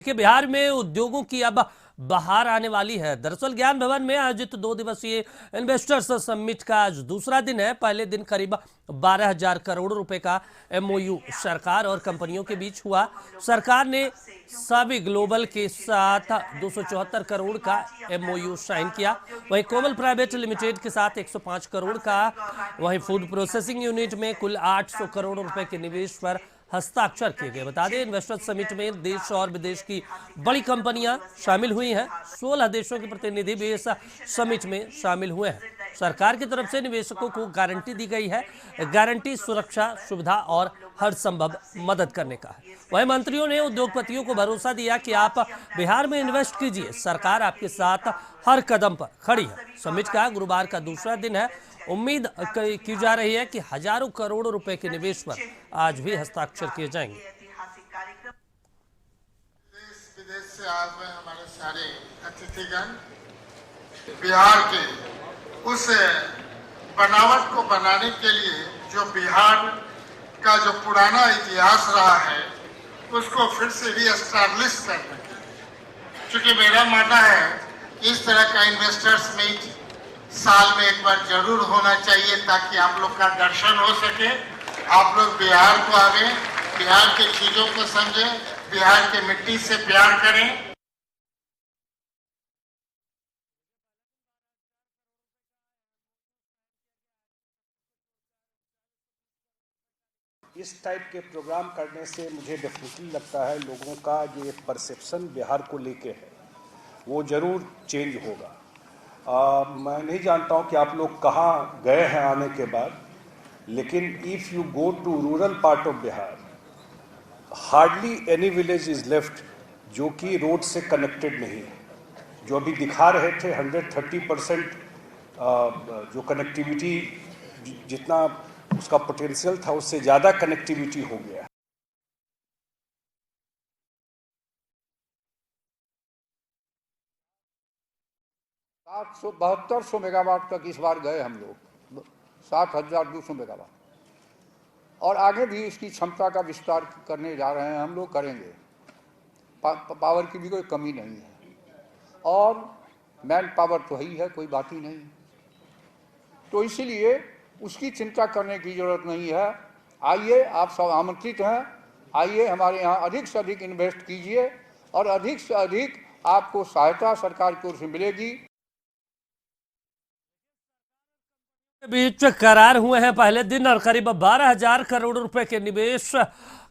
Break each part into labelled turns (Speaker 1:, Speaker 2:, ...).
Speaker 1: कि बिहार में उद्योगों की अब बहार आने वाली है। दरअसल ज्ञान भवन में आयोजित 2 दिवसीय इन्वेस्टर्स समिट का आज दूसरा दिन है। पहले दिन करीब 12,000 करोड़ रुपए का एमओयू सरकार और कंपनियों के बीच हुआ। सरकार ने सभी ग्लोबल के साथ 274 करोड़ का एमओयू साइन किया। वहीं कोमल प्राइवेट लिमिटेड के साथ 105 करोड़ का, वहीं फूड प्रोसेसिंग यूनिट में कुल 800 करोड़ रुपए के निवेश पर हस्ताक्षर किए गए। बता दें, इन्वेस्टर्स समिट में देश और विदेश की बड़ी कंपनियां शामिल हुई हैं। 16 देशों के प्रतिनिधि भी इस समिट में शामिल हुए हैं। सरकार की तरफ से निवेशकों को गारंटी दी गई है। गारंटी सुरक्षा, सुविधा और हर संभव मदद करने का है। वहीं मंत्रियों ने उद्योगपतियों को भरोसा दिया कि आप बिहार में इन्वेस्ट कीजिए, सरकार आपके साथ हर कदम पर खड़ी है। समिट का गुरुवार का दूसरा दिन है। उम्मीद की जा रही है कि हजारों करोड़ रुपए के निवेश पर आज भी हस्ताक्षर किए जाएंगे।
Speaker 2: देश विदेश से आए हुए हमारे सारे अतिथिगण बिहार के उस बनावट को बनाने के लिए जो बिहार का जो पुराना इतिहास रहा है उसको फिर से रीएस्टैब्लिश करने के लिए, क्योंकि मेरा मानना है इस तरह का इन्वेस्टर्स मीट साल में एक बार जरूर होना चाहिए ताकि आप लोग का दर्शन हो सके, आप लोग बिहार को आवे, बिहार की चीजों को समझें, बिहार की मिट्टी से प्यार करें।
Speaker 3: इस टाइप के प्रोग्राम करने से मुझे डेफिनेटली लगता है लोगों का जो एक परसेप्शन बिहार को लेके है वो जरूर चेंज होगा। मैं नहीं जानता हूं कि आप लोग कहाँ गए हैं आने के बाद, लेकिन if you go to rural part of Bihar, hardly any village is left जो कि रोड से कनेक्टेड नहीं है। जो अभी दिखा रहे थे 130% जो कनेक्टिविटी, जितना उसका पोटेंशियल था उससे ज़्यादा कनेक्टिविटी हो गया है।
Speaker 4: 7200 मेगावाट तक इस बार गए हम लोग, 7,200 मेगावाट, और आगे भी इसकी क्षमता का विस्तार करने जा रहे हैं। हम लोग करेंगे, पावर की भी कोई कमी नहीं है, और मैन पावर तो ही है, कोई बात ही नहीं। तो इसीलिए उसकी चिंता करने की जरूरत नहीं है। आइए, आप सब आमंत्रित हैं, आइए हमारे यहाँ अधिक से अधिक इन्वेस्ट कीजिए और अधिक से अधिक आपको सहायता सरकार की ओर से मिलेगी।
Speaker 1: बीच करार हुए हैं पहले दिन और करीब 12,000 करोड़ रुपए के निवेश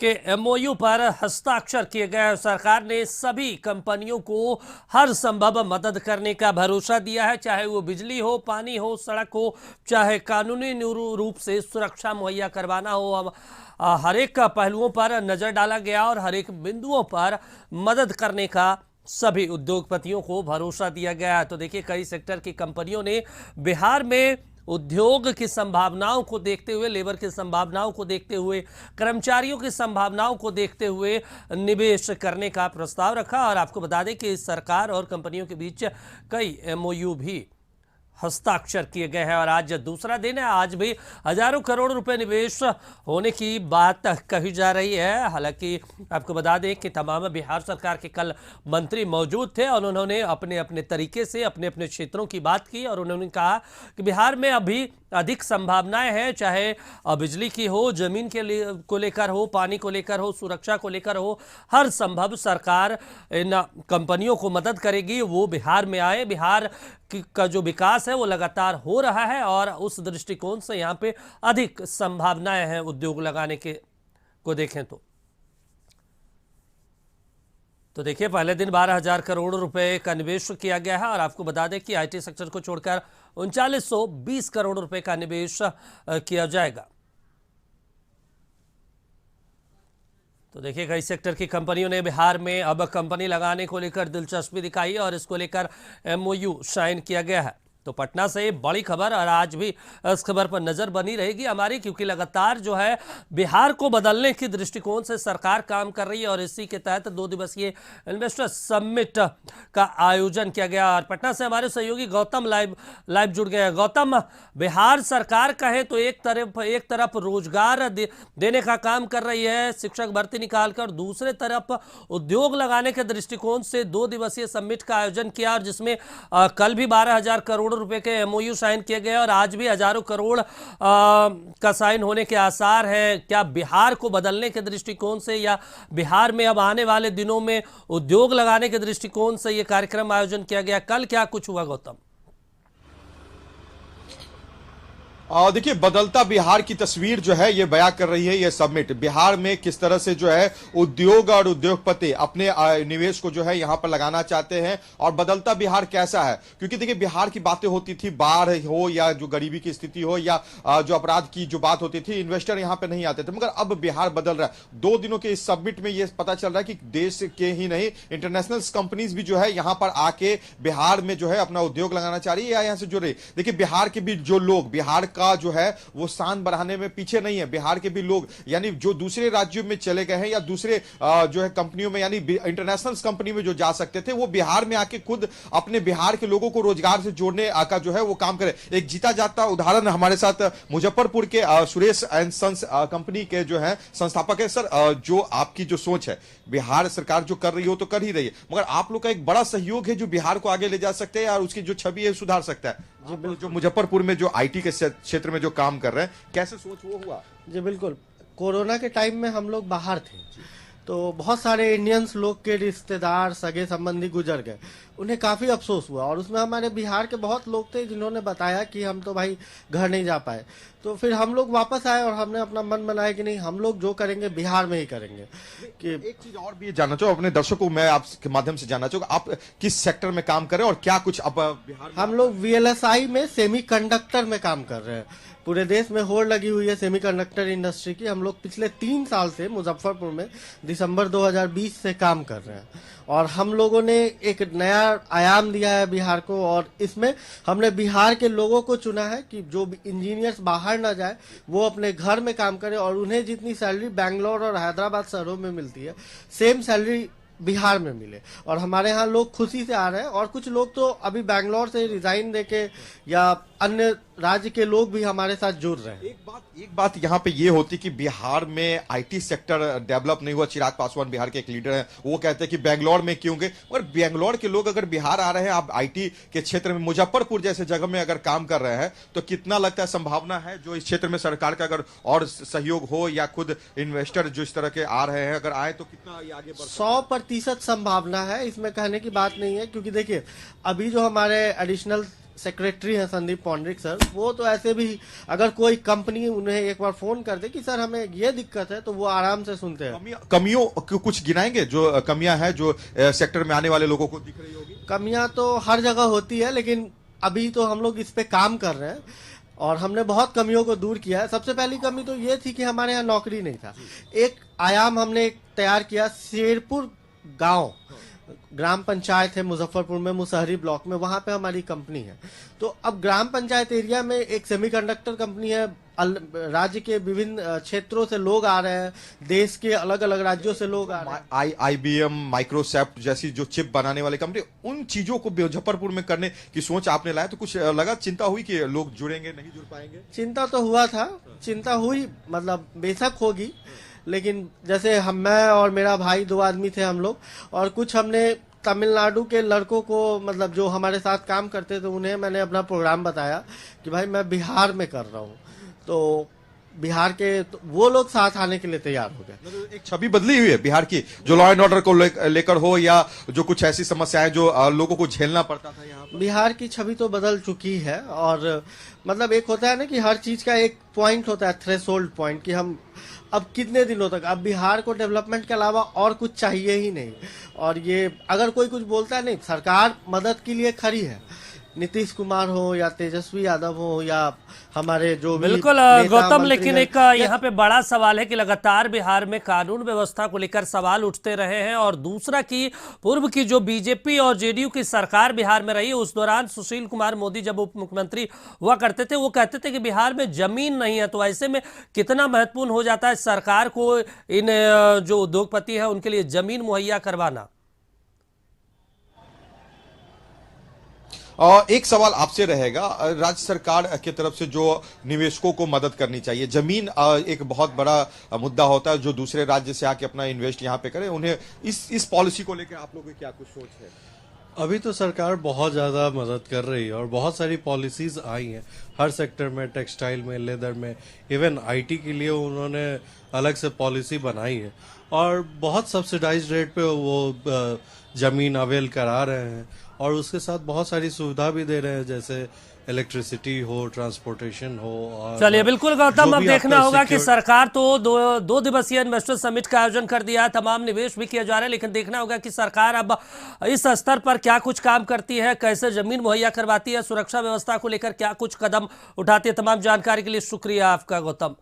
Speaker 1: के एमओयू पर हस्ताक्षर किए गए। सरकार ने सभी कंपनियों को हर संभव मदद करने का भरोसा दिया है, चाहे वो बिजली हो, पानी हो, सड़क हो, चाहे कानूनी रूप से सुरक्षा मुहैया करवाना हो। हर एक पहलुओं पर नजर डाला गया और हर एक बिंदुओं पर मदद करने का सभी उद्योगपतियों को भरोसा दिया गया। तो देखिए, कई सेक्टर की कंपनियों ने बिहार में उद्योग की संभावनाओं को देखते हुए, लेबर की संभावनाओं को देखते हुए, कर्मचारियों की संभावनाओं को देखते हुए निवेश करने का प्रस्ताव रखा। और आपको बता दें कि सरकार और कंपनियों के बीच कई एमओयू भी हस्ताक्षर किए गए हैं और आज दूसरा दिन है। आज भी हजारों करोड़ रुपए निवेश होने की बात कही जा रही है। हालांकि आपको बता दें कि तमाम बिहार सरकार के कल मंत्री मौजूद थे और उन्होंने अपने अपने तरीके से अपने अपने क्षेत्रों की बात की और उन्होंने कहा कि बिहार में अभी अधिक संभावनाएं हैं, चाहे बिजली की हो, जमीन के को लेकर हो, पानी को लेकर हो, सुरक्षा को लेकर हो, हर संभव सरकार इन कंपनियों को मदद करेगी। वो बिहार में आए। बिहार का जो विकास है वो लगातार हो रहा है और उस दृष्टिकोण से यहाँ पे अधिक संभावनाएं हैं उद्योग लगाने के को देखें तो देखिए, पहले दिन 12,000 करोड़ रुपए का निवेश किया गया है और आपको बता दें कि आईटी सेक्टर को छोड़कर 3920 करोड़ रुपए का निवेश किया जाएगा। तो देखिए, कई सेक्टर की कंपनियों ने बिहार में अब कंपनी लगाने को लेकर दिलचस्पी दिखाई और इसको लेकर एमओयू साइन किया गया है। तो पटना से बड़ी खबर, और आज भी इस खबर पर नजर बनी रहेगी हमारी, क्योंकि लगातार जो है बिहार को बदलने की दृष्टिकोण से सरकार काम कर रही है और इसी के तहत 2 दिवसीय इन्वेस्टर समिट का आयोजन किया गया। और पटना से हमारे सहयोगी गौतम लाइव जुड़ गए हैं। गौतम, बिहार सरकार कहे तो एक तरफ रोजगार देने का काम कर रही है शिक्षक भर्ती निकालकर, दूसरे तरफ उद्योग लगाने के दृष्टिकोण से 2 दिवसीय समिट का आयोजन किया, और जिसमें कल भी 12,000 करोड़ रुपए के एमओयू साइन किए गए और आज भी हजारों करोड़ का साइन होने के आसार हैं। क्या बिहार को बदलने के दृष्टिकोण से या बिहार में अब आने वाले दिनों में उद्योग लगाने के दृष्टिकोण से यह कार्यक्रम आयोजन किया गया? कल क्या कुछ हुआ गौतम?
Speaker 5: देखिए, बदलता बिहार की तस्वीर जो है ये बयां कर रही है ये समिट। बिहार में किस तरह से जो है उद्योग और उद्योगपति अपने निवेश को जो है यहां पर लगाना चाहते हैं, और बदलता बिहार कैसा है। क्योंकि देखिए, बिहार की बातें होती थी, बाढ़ हो या जो गरीबी की स्थिति हो या जो अपराध की जो बात होती थी, इन्वेस्टर यहां पर नहीं आते थे। मगर अब बिहार बदल रहा है। 2 दिनों के इस समिट में यह पता चल रहा है कि देश के ही नहीं, इंटरनेशनल कंपनीज भी जो है यहां पर आके बिहार में जो है अपना उद्योग लगाना चाह रही है या यहां से जुड़ रही। देखिए, बिहार के भी जो लोग बिहार का जो है वो शान बढ़ाने में पीछे नहीं है। बिहार के भी लोग यानी जो दूसरे राज्यों में चले गए हैं या दूसरे जो है कंपनियों में यानी इंटरनेशनल कंपनी में जो जा सकते थे, वो बिहार में आके खुद अपने बिहार के लोगों को रोजगार से जोड़ने का जो है वो काम करे। एक जीता जाता उदाहरण हमारे साथ मुजफ्फरपुर के सुरेश एंड सन्स कंपनी के जो है संस्थापक है। सर, जो आपकी जो सोच है, बिहार सरकार जो कर रही हो तो कर ही रही है, मगर आप लोग का एक बड़ा सहयोग है जो बिहार को आगे ले जा सकते हैं और उसकी जो छवि है सुधार सकता है। जो मुजफ्फरपुर में जो आईटी के क्षेत्र में जो काम कर रहे हैं, कैसे सोच वो हुआ?
Speaker 6: जी बिल्कुल, कोरोना के टाइम में हम लोग बाहर थे, तो बहुत सारे इंडियंस लोग के रिश्तेदार सगे संबंधी गुजर गए, उन्हें काफ़ी अफसोस हुआ। और उसमें हमारे बिहार के बहुत लोग थे जिन्होंने बताया कि हम तो भाई घर नहीं जा पाए। तो फिर हम लोग वापस आए और हमने अपना मन बनाया कि नहीं, हम लोग जो करेंगे बिहार में ही करेंगे। कि
Speaker 5: एक चीज और भी जानना चाहूँ अपने दर्शकों को, मैं आपके माध्यम से जानना चाहूँगा, आप किस सेक्टर में काम कर रहे हैं और क्या कुछ अब बिहार में?
Speaker 6: हम लोग VLSI में सेमीकंडक्टर में काम कर रहे हैं। पूरे देश में होड़ लगी हुई है सेमीकंडक्टर इंडस्ट्री की। हम लोग पिछले 3 साल से मुजफ्फरपुर में दिसंबर 2020 से काम कर रहे हैं, और हम लोगों ने एक नया आयाम दिया है बिहार को। और इसमें हमने बिहार के लोगों को चुना है कि जो इंजीनियर्स बाहर ना जाए, वो अपने घर में काम करें, और उन्हें जितनी सैलरी बैंगलोर और हैदराबाद शहरों में मिलती है, सेम सैलरी बिहार में मिले। और हमारे यहाँ लोग खुशी से आ रहे हैं, और कुछ लोग तो अभी बैंगलोर से रिजाइन देके या अन्य राज्य के लोग भी हमारे साथ जुड़ रहे हैं।
Speaker 5: एक बात यहाँ पे ये होती कि बिहार में आईटी सेक्टर डेवलप नहीं हुआ। चिराग पासवान बिहार के एक लीडर हैं, वो कहते हैं कि बेंगलोर में क्यों गए, और बेंगलोर के लोग अगर बिहार आ रहे हैं, आप आईटी के क्षेत्र में मुजफ्फरपुर जैसे जगह में अगर काम कर रहे हैं, तो कितना लगता है संभावना है जो इस क्षेत्र में सरकार का अगर और सहयोग हो या खुद इन्वेस्टर जो इस तरह के आ रहे हैं अगर आए, तो कितना ये आगे बढ़?
Speaker 6: 100% संभावना है, इसमें कहने की बात नहीं है। क्योंकि देखिए, अभी जो हमारे एडिशनल सेक्रेटरी हैं संदीप पौंड्रिक सर, वो तो ऐसे भी अगर कोई कंपनी उन्हें एक बार फोन कर दे कि सर हमें ये दिक्कत है, तो वो आराम से सुनते हैं।
Speaker 5: कमियों कुछ गिनाएंगे जो कमियां हैं जो सेक्टर में आने वाले लोगों को दिख रही होगी?
Speaker 6: कमियां तो हर जगह होती है, लेकिन अभी तो हम लोग इस पे काम कर रहे हैं और हमने बहुत कमियों को दूर किया है। सबसे पहली कमी तो ये थी कि हमारे यहाँ नौकरी नहीं था। एक आयाम हमने तैयार किया, शेरपुर गांव ग्राम पंचायत है मुजफ्फरपुर में, मुसहरी ब्लॉक में, वहां पे हमारी कंपनी है। तो अब ग्राम पंचायत एरिया में एक सेमीकंडक्टर कंपनी है, राज्य के विभिन्न क्षेत्रों से लोग आ रहे हैं, देश के अलग अलग राज्यों से लोग आ रहे हैं।
Speaker 5: IBM, माइक्रोसॉफ्ट जैसी जो चिप बनाने वाली कंपनी, उन चीजों को मुजफ्फरपुर में करने की सोच आपने लाया, तो कुछ लगा, चिंता हुई कि लोग जुड़ेंगे नहीं जुड़ पाएंगे?
Speaker 6: चिंता तो हुआ था, चिंता हुई, मतलब बेशक होगी, लेकिन जैसे मैं और मेरा भाई 2 आदमी थे हम लोग, और कुछ हमने तमिलनाडु के लड़कों को, मतलब जो हमारे साथ काम करते थे, उन्हें मैंने अपना प्रोग्राम बताया कि भाई मैं बिहार में कर रहा हूँ, तो बिहार के तो वो लोग साथ आने के लिए तैयार हो गए।
Speaker 5: एक छवि बदली हुई है बिहार की, जो लॉ एंड ऑर्डर को लेकर हो या जो कुछ ऐसी समस्याएं जो लोगों को झेलना पड़ता था यहाँ पर।
Speaker 6: बिहार की छवि तो बदल चुकी है, और मतलब एक होता है ना कि हर चीज का एक पॉइंट होता है, थ्रेशोल्ड पॉइंट, कि हम अब कितने दिनों तक, अब बिहार को डेवलपमेंट के अलावा और कुछ चाहिए ही नहीं। और ये अगर कोई कुछ बोलता है, नहीं, सरकार मदद के लिए खड़ी है, नीतीश कुमार हो या तेजस्वी यादव हो या हमारे जो भी
Speaker 1: बिल्कुल
Speaker 6: नेता
Speaker 1: गौतम,
Speaker 6: मंत्री
Speaker 1: लेकिन
Speaker 6: हैं,
Speaker 1: एक यहाँ पे बड़ा सवाल है कि लगातार बिहार में कानून व्यवस्था को लेकर सवाल उठते रहे हैं, और दूसरा कि पूर्व की जो बीजेपी और जेडीयू की सरकार बिहार में रही, उस दौरान सुशील कुमार मोदी जब उप मुख्यमंत्री हुआ करते थे, वो कहते थे कि बिहार में जमीन नहीं है। तो ऐसे में कितना महत्वपूर्ण हो जाता है सरकार को इन जो उद्योगपति हैं उनके लिए जमीन मुहैया करवाना।
Speaker 5: और एक सवाल आपसे रहेगा, राज्य सरकार की तरफ से जो निवेशकों को मदद करनी चाहिए, जमीन एक बहुत बड़ा मुद्दा होता है, जो दूसरे राज्य से आके अपना इन्वेस्ट यहाँ पे करें, उन्हें इस पॉलिसी को लेकर आप लोगों की क्या कुछ सोच है?
Speaker 7: अभी तो सरकार बहुत ज़्यादा मदद कर रही है और बहुत सारी पॉलिसीज आई हैं हर सेक्टर में, टेक्सटाइल में, लेदर में, इवन आईटी के लिए उन्होंने अलग से पॉलिसी बनाई है और बहुत सब्सिडाइज रेट पे वो ज़मीन अवेल करा रहे हैं और उसके साथ बहुत सारी सुविधा भी दे रहे हैं, जैसे इलेक्ट्रिसिटी हो, ट्रांसपोर्टेशन हो। और
Speaker 1: चलिए बिल्कुल गौतम,
Speaker 7: जो
Speaker 1: अब
Speaker 7: भी
Speaker 1: देखना
Speaker 7: आपका
Speaker 1: होगा कि
Speaker 7: सिक्योर-
Speaker 1: सरकार तो दो दिवसीय इन्वेस्टर समिट का आयोजन कर दिया है, तमाम निवेश भी किया जा रहा है, लेकिन देखना होगा कि सरकार अब इस स्तर पर क्या कुछ काम करती है, कैसे जमीन मुहैया करवाती है, सुरक्षा व्यवस्था को लेकर क्या कुछ कदम उठाती है। तमाम जानकारी के लिए शुक्रिया आपका गौतम।